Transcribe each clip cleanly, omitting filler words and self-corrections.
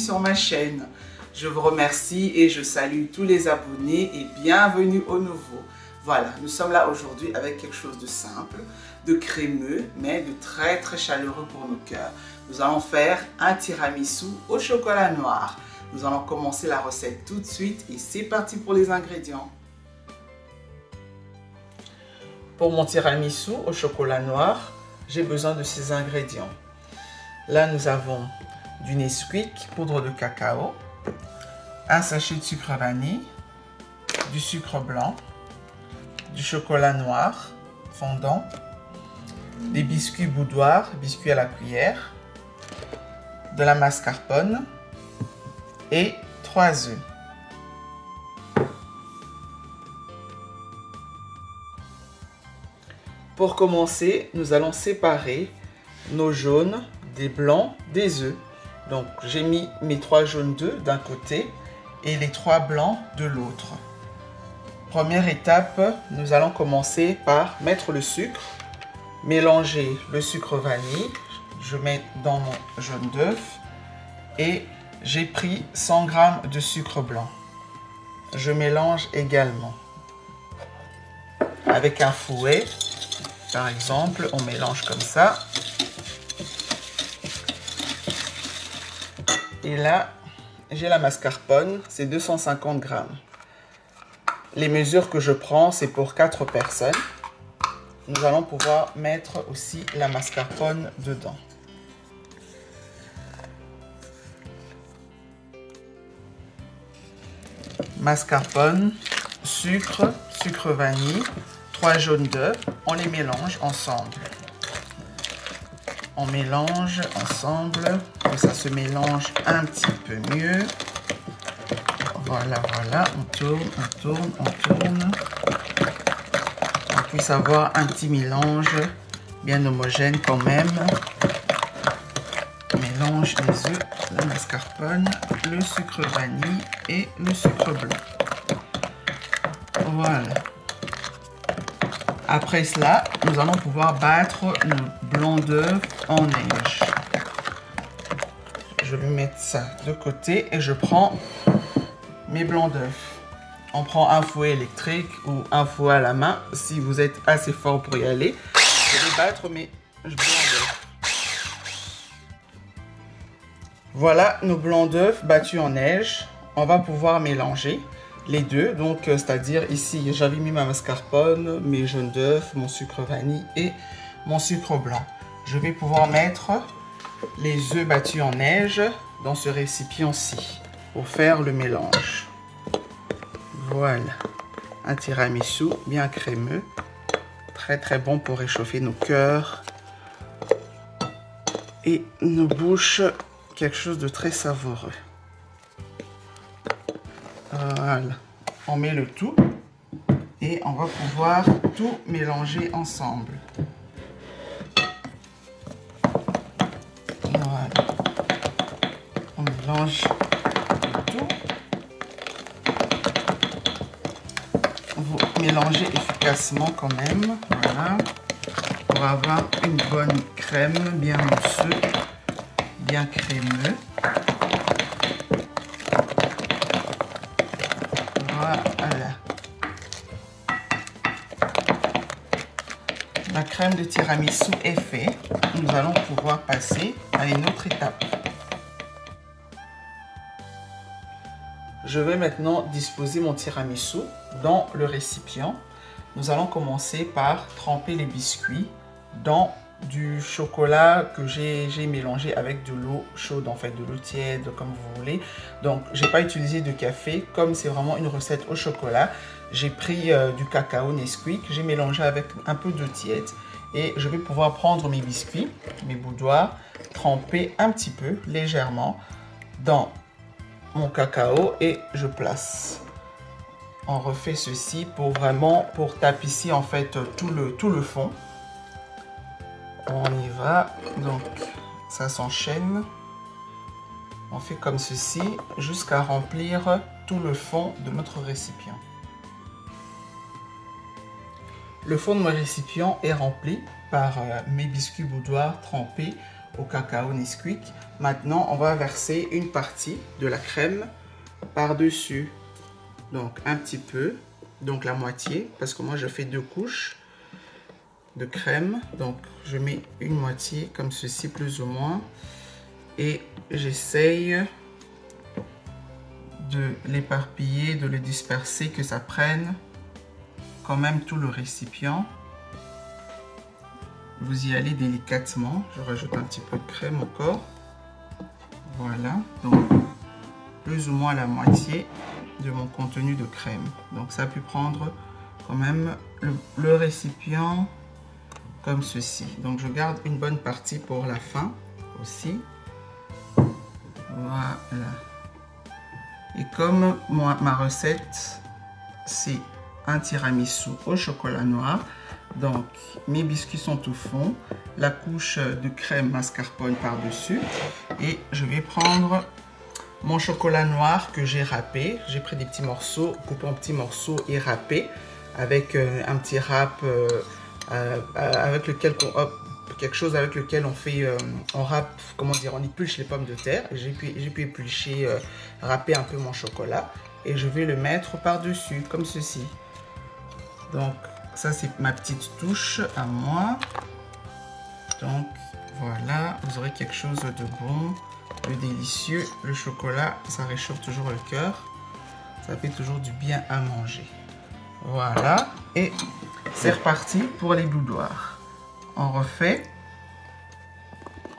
sur ma chaîne. Je vous remercie et je salue tous les abonnés et bienvenue aux nouveaux. Voilà, nous sommes là aujourd'hui avec quelque chose de simple, de crémeux, mais de très chaleureux pour nos cœurs. Nous allons faire un tiramisu au chocolat noir. Nous allons commencer la recette tout de suite et c'est parti pour les ingrédients. Pour mon tiramisu au chocolat noir, j'ai besoin de ces ingrédients. Là, nous avons du Nesquik, poudre de cacao, un sachet de sucre vanille, du sucre blanc, du chocolat noir fondant, des biscuits boudoir, biscuits à la cuillère, de la mascarpone et 3 œufs. Pour commencer, nous allons séparer nos jaunes des blancs des œufs. Donc j'ai mis mes 3 jaunes d'œufs d'un côté et les 3 blancs de l'autre. Première étape, nous allons commencer par mettre le sucre, mélanger le sucre vanille. Je mets dans mon jaune d'œuf et j'ai pris 100 g de sucre blanc. Je mélange également. Avec un fouet, par exemple, on mélange comme ça. Et là, j'ai la mascarpone, c'est 250 g. Les mesures que je prends, c'est pour 4 personnes. Nous allons pouvoir mettre aussi la mascarpone dedans. Mascarpone, sucre, sucre vanille, 3 jaunes d'œufs, on les mélange ensemble. On mélange ensemble, que ça se mélange un petit peu mieux. Voilà, on tourne, on tourne. On puisse avoir un petit mélange bien homogène quand même. On mélange les œufs, la mascarpone, le sucre vanille et le sucre blanc. Voilà. Après cela, nous allons pouvoir battre nos blancs d'œufs en neige. Je vais mettre ça de côté et je prends mes blancs d'œufs. On prend un fouet électrique ou un fouet à la main si vous êtes assez fort pour y aller. Je vais battre mes blancs d'œufs. Voilà nos blancs d'œufs battus en neige. On va pouvoir mélanger les deux, donc c'est-à-dire ici j'avais mis ma mascarpone, mes jaunes d'œufs, mon sucre vanille et mon sucre blanc. Je vais pouvoir mettre les œufs battus en neige dans ce récipient-ci pour faire le mélange. Voilà, un tiramisu bien crémeux, très bon pour réchauffer nos cœurs et nos bouches, quelque chose de très savoureux. Voilà, on met le tout et on va pouvoir tout mélanger ensemble. Voilà, on mélange le tout. Vous mélangez efficacement quand même, voilà, pour avoir une bonne crème bien mousseuse, bien crémeux. Voilà. La crème de tiramisu est faite. Nous allons pouvoir passer à une autre étape. Je vais maintenant disposer mon tiramisu dans le récipient. Nous allons commencer par tremper les biscuits dans du chocolat que j'ai mélangé avec de l'eau chaude, en fait de l'eau tiède comme vous voulez. Donc j'ai pas utilisé de café, comme c'est vraiment une recette au chocolat. J'ai pris du cacao Nesquik, j'ai mélangé avec un peu d'eau tiède et je vais pouvoir prendre mes biscuits, mes boudoirs, tremper un petit peu légèrement dans mon cacao et je place. On refait ceci pour tapisser en fait tout le fond. On y va, donc ça s'enchaîne. On fait comme ceci jusqu'à remplir tout le fond de notre récipient. Le fond de mon récipient est rempli par mes biscuits boudoir trempés au cacao Nesquik. Maintenant, on va verser une partie de la crème par-dessus. Donc, un petit peu, donc la moitié, parce que moi, je fais 2 couches de crème. Donc, je mets une moitié comme ceci, plus ou moins. Et j'essaye de l'éparpiller, de le disperser, que ça prenne quand même tout le récipient. Vous y allez délicatement. Je rajoute un petit peu de crème encore. Voilà, donc plus ou moins la moitié de mon contenu de crème. Donc ça a pu prendre quand même le récipient comme ceci. Donc je garde une bonne partie pour la fin aussi. Voilà. Et comme ma recette, c'est un tiramisu au chocolat noir, donc mes biscuits sont au fond, la couche de crème mascarpone par-dessus, et je vais prendre mon chocolat noir que j'ai râpé. J'ai pris des petits morceaux, coupé en petits morceaux et râpé avec un petit râpe avec lequel quelque chose avec lequel on fait, on râpe, comment dire, on épluche les pommes de terre. J'ai pu éplucher, râper un peu mon chocolat et je vais le mettre par-dessus comme ceci. Donc ça c'est ma petite touche à moi. Donc voilà, vous aurez quelque chose de bon, de délicieux. Le chocolat, ça réchauffe toujours le cœur, ça fait toujours du bien à manger. Voilà, et c'est reparti pour les boudoirs. On refait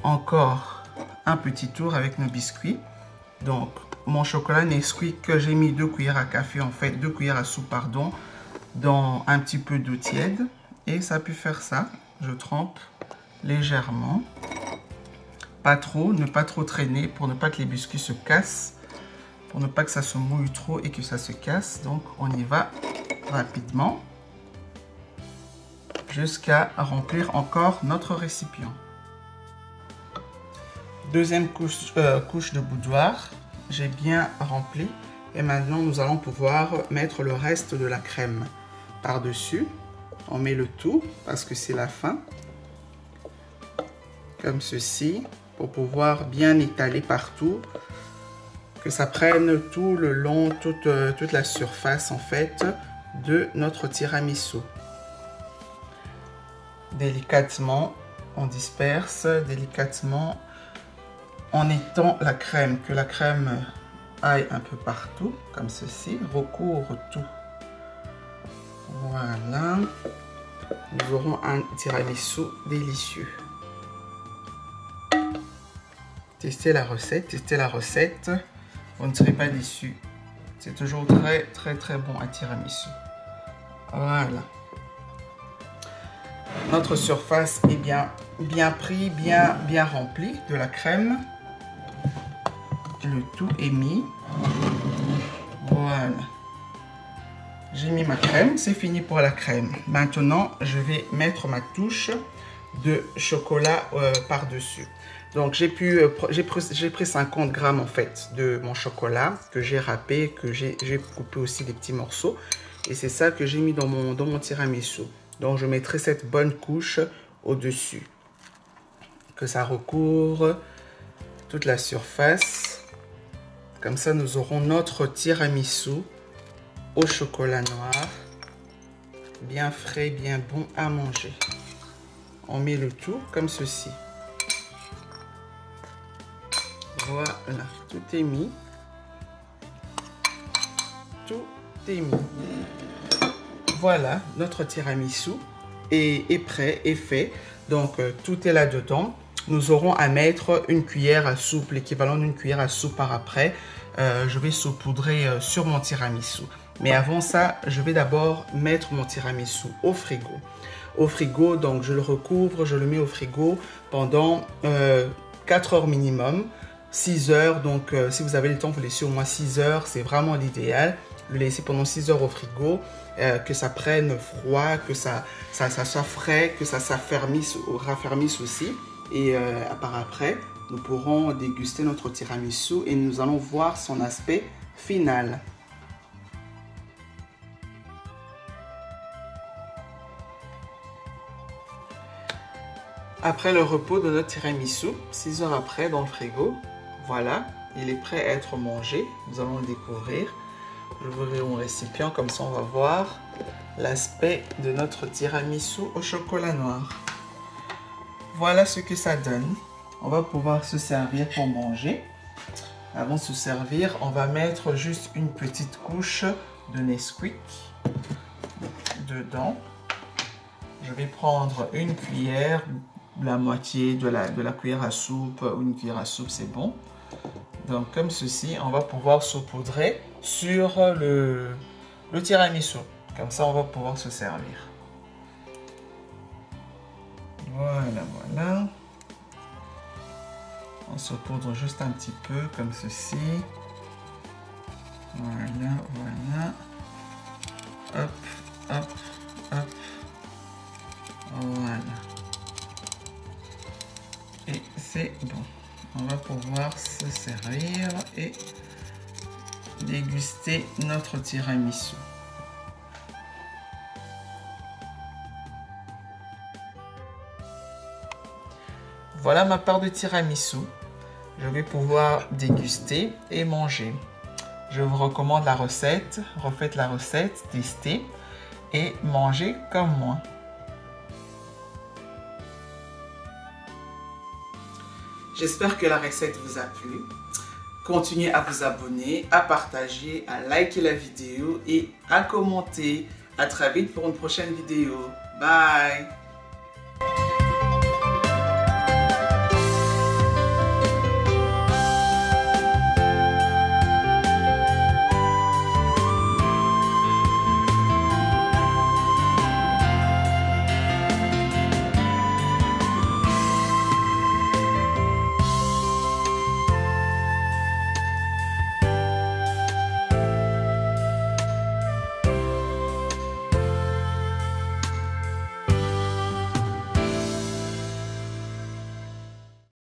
encore un petit tour avec nos biscuits. Donc mon chocolat Nesquik que j'ai mis 2 cuillères à café, en fait 2 cuillères à soupe pardon, dans un petit peu d'eau tiède, et ça a pu faire ça. Je trempe légèrement, pas trop, ne pas trop traîner pour ne pas que les biscuits se cassent, pour ne pas que ça se mouille trop et que ça se casse. Donc on y va rapidement jusqu'à remplir encore notre récipient. Deuxième couche de boudoir, j'ai bien rempli, et maintenant nous allons pouvoir mettre le reste de la crème par-dessus. On met le tout parce que c'est la fin, comme ceci, pour pouvoir bien étaler partout, que ça prenne tout le long, toute la surface en fait de notre tiramisu. Délicatement, on disperse délicatement en étend la crème, que la crème aille un peu partout, comme ceci, recouvre tout. Voilà, nous aurons un tiramisu délicieux. Testez la recette, vous ne serez pas déçus. C'est toujours très bon un tiramisu. Voilà. Notre surface est bien pris, bien remplie de la crème. Le tout est mis. Voilà. J'ai mis ma crème, c'est fini pour la crème. Maintenant, je vais mettre ma touche de chocolat par-dessus. Donc, j'ai pris 50 grammes en fait de mon chocolat que j'ai râpé, que j'ai coupé aussi des petits morceaux. Et c'est ça que j'ai mis dans mon tiramisu. Donc, je mettrai cette bonne couche au-dessus. Que ça recouvre toute la surface. Comme ça, nous aurons notre tiramisu au chocolat noir. Bien frais, bien bon à manger. On met le tout comme ceci. Voilà, tout est mis. Tout est mis. Voilà, notre tiramisu est prêt, est fait. Donc, tout est là-dedans. Nous aurons à mettre une cuillère à soupe, l'équivalent d'une cuillère à soupe par après. Je vais saupoudrer sur mon tiramisu. Mais avant ça, je vais d'abord mettre mon tiramisu au frigo. Au frigo, donc je le recouvre, je le mets au frigo pendant 4 heures minimum, 6 heures. Donc, si vous avez le temps, vous laissez au moins 6 heures, c'est vraiment l'idéal. Le laisser pendant 6 heures au frigo, que ça prenne froid, que ça soit frais, que ça raffermisse aussi. Et par après, nous pourrons déguster notre tiramisu et nous allons voir son aspect final. Après le repos de notre tiramisu, 6 heures après dans le frigo, voilà, il est prêt à être mangé. Nous allons le découvrir. J'ouvrirai mon récipient, comme ça on va voir l'aspect de notre tiramisu au chocolat noir. Voilà ce que ça donne. On va pouvoir se servir pour manger. Avant de se servir, on va mettre juste une petite couche de Nesquik dedans. Je vais prendre une cuillère, la moitié de la cuillère à soupe, ou une cuillère à soupe, c'est bon. Donc comme ceci, on va pouvoir saupoudrer sur le tiramisu. Comme ça, on va pouvoir se servir. Voilà, voilà. On saupoudre juste un petit peu comme ceci. Voilà, voilà. Hop, hop, hop. Voilà. Et c'est bon. On va pouvoir se servir et déguster notre tiramisu. Voilà ma part de tiramisu. Je vais pouvoir déguster et manger. Je vous recommande la recette. Refaites la recette, testez et mangez comme moi. J'espère que la recette vous a plu. Continuez à vous abonner, à partager, à liker la vidéo et à commenter. À très vite pour une prochaine vidéo. Bye!